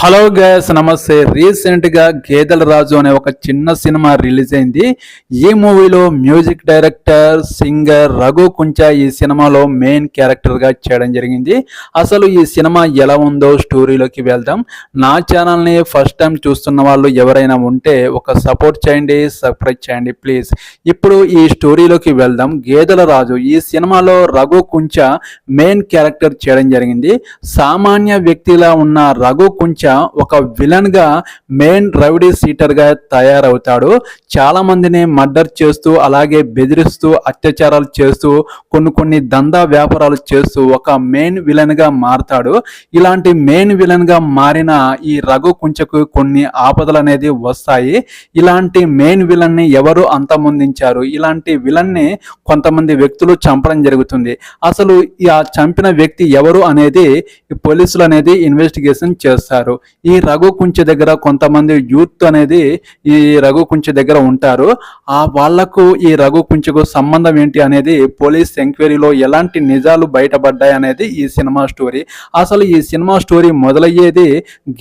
Hello guys, నమస్తే. Recent గా గేదెల రాజు అనే ఒక చిన్న సినిమా రిలీజ్ అయింది. ఈ మూవీలో music director singer Raghu Kuncha ఈ సినిమాలో మెయిన్ క్యారెక్టర్ గా చేయడం జరిగింది. అసలు ఈ సినిమా ఎలా ఉందో స్టోరీలోకి వెళ్దాం. నా ఛానల్ ని ఫస్ట్ టైం చూస్తున్న వాళ్ళు ఎవరైనా ఉంటే ఒక సపోర్ట్ చేయండి, సబ్స్క్రైబ్ చేయండి ప్లీజ్. ఇప్పుడు ఈ స్టోరీలోకి వెళ్దాం. గేదెల రాజు ఈ సినిమాలో రఘు కుంచా మెయిన్ క్యారెక్టర్ చేయడం జరిగింది. సామాన్య వ్యక్తిలా ఉన్న రఘు కుంచా ఒక విలన్ గా మెయిన్ రౌడీ సీటర్ గా తయారవుతాడు. చాలా మందిని మర్డర్ చేస్తూ, అలాగే బెదిరిస్తూ, అత్యాచారాలు చేస్తూ, కొన్ని దందా వ్యాపారాలు చేస్తూ ఒక మెయిన్ విలన్ గా మారతాడు. ఇలాంటి మెయిన్ విలన్ గా మారిన ఈ రఘు కుంచకు కొన్ని ఆపదలు అనేది వస్తాయి. ఇలాంటి మెయిన్ విలన్ ని ఎవరు అంతమొందించారు? ఇలాంటి విలన్ ని కొంతమంది వ్యక్తులు చంపడం జరుగుతుంది. అసలు ఆ చంపిన వ్యక్తి ఎవరు అనేది పోలీసులు అనేది ఇన్వెస్టిగేషన్ చేస్తారు. ఈ రఘు కుంచె దగ్గర కొంతమంది యూత్ అనేది ఈ రఘు కుంచె దగ్గర ఉంటారు. ఆ వాళ్లకు ఈ రఘు కుంచెకు సంబంధం ఏంటి అనేది పోలీస్ ఎంక్వైరీలో ఎలాంటి నిజాలు బయటపడ్డాయి అనేది ఈ సినిమా స్టోరీ. అసలు ఈ సినిమా స్టోరీ మొదలయ్యేది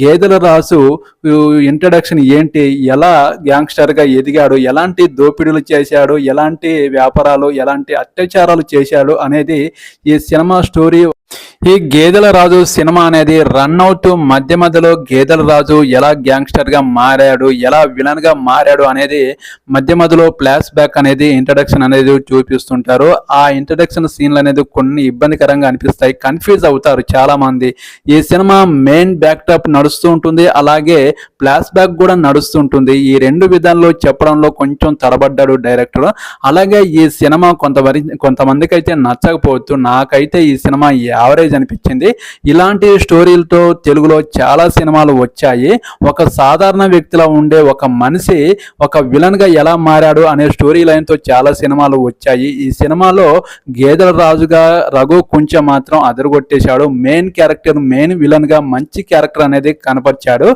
గేదెల రాజు ఇంట్రడక్షన్ ఏంటి, ఎలా గ్యాంగ్స్టర్ గా ఎదిగాడు, ఎలాంటి దోపిడీలు చేశాడు, ఎలాంటి వ్యాపారాలు, ఎలాంటి అత్యాచారాలు చేశాడు అనేది ఈ సినిమా స్టోరీ. ఈ గేదెల రాజు సినిమా అనేది రన్ అవుట్ మధ్యలో గేదెల రాజు ఎలా గ్యాంగ్స్టర్ గా మారాడు, ఎలా విలన్ గా మారాడు అనేది మధ్యలో ఫ్లాష్ బ్యాక్ అనేది ఇంట్రడక్షన్ అనేది చూపిస్తుంటారు. ఆ ఇంట్రడక్షన్ సీన్లు అనేది కొన్ని ఇబ్బందికరంగా అనిపిస్తాయి, కన్ఫ్యూజ్ అవుతారు చాలా మంది. ఈ సినిమా మెయిన్ బ్యాక్డ్రాప్ నడుస్తూ ఉంటుంది, అలాగే ఫ్లాష్ బ్యాక్ కూడా నడుస్తుంటుంది. ఈ రెండు విధాల్లో చెప్పడంలో కొంచెం తడబడ్డాడు డైరెక్టర్. అలాగే ఈ సినిమా కొంతమందికి అయితే నచ్చకపోవచ్చు, నాకైతే ఈ సినిమా యావరేజ్ అనిపించింది. ఇలాంటి స్టోరీలతో తెలుగులో చాలా సినిమాలు వచ్చాయి. ఒక సాధారణ వ్యక్తిలో ఉండే ఒక మనిషి ఒక విలన్ గా ఎలా మారాడు అనే స్టోరీ లైన్ తో చాలా సినిమాలు వచ్చాయి. ఈ సినిమాలో గేదెల రాజుగా రఘు కుంచె మాత్రం అదరగొట్టేశాడు. మెయిన్ క్యారెక్టర్, మెయిన్ విలన్ గా మంచి క్యారెక్టర్ అనేది కనపరిచాడు.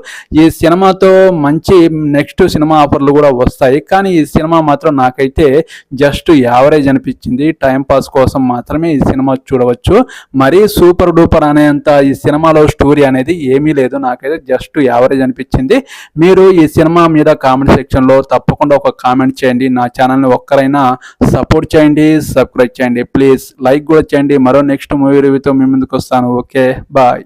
ఈ సినిమాతో మంచి నెక్స్ట్ సినిమా ఆఫర్లు కూడా వస్తాయి. కానీ ఈ సినిమా మాత్రం నాకైతే జస్ట్ యావరేజ్ అనిపించింది. టైం పాస్ కోసం మాత్రమే ఈ సినిమా చూడవచ్చు. మరీ సూపర్ డూపర్ అనేంత ఈ సినిమాలో స్టోరీ అనేది ఏమీ లేదు. నాకైతే జస్ట్ యావరేజ్ అనిపించింది. మీరు ఈ సినిమా మీద కామెంట్ సెక్షన్లో తప్పకుండా ఒక కామెంట్ చేయండి. నా ఛానల్ని ఒక్కరైనా సపోర్ట్ చేయండి, సబ్స్క్రైబ్ చేయండి ప్లీజ్. లైక్ కూడా చేయండి. మరో నెక్స్ట్ మూవీ రివ్యూతో మీ ముందుకు వస్తాను. Okay, bye.